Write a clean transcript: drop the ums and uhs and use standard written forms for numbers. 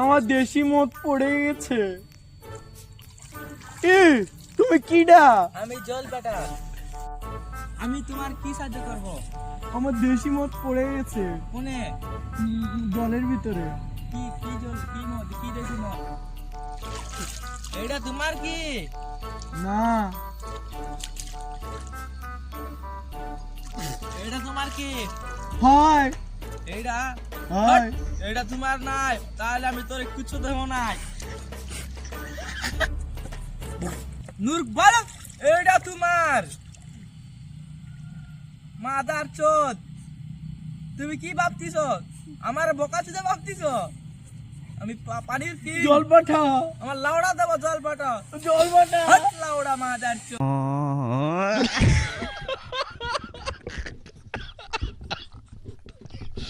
আমার দেশি মদ পড়ে গেছে। তুমি কিডা? আমি জল বেটা। আমি তোমার কি সাহায্য করব? আমার দেশি মদ পড়ে গেছে কোনে? জলের ভিতরে। কি কি জল, কি মদ, কি দেশি মদ? এটা তোমার কি? না, এটা তোমার কি? হয় এইটা হয়। এটা তোমার নাই, তাহলে আমি তোর কিছু দেবো নাই। নূর বল, এটা তোমার। মাদার চোদ, তুমি কি ভাবতিস? আমার বোকাচোদা ভাবতিস? আমি পানির কি জল পাঠা, আমার লাউড়া দেবো, জল পাটা জল পাঠা। লাউড়া মাদার চোদ।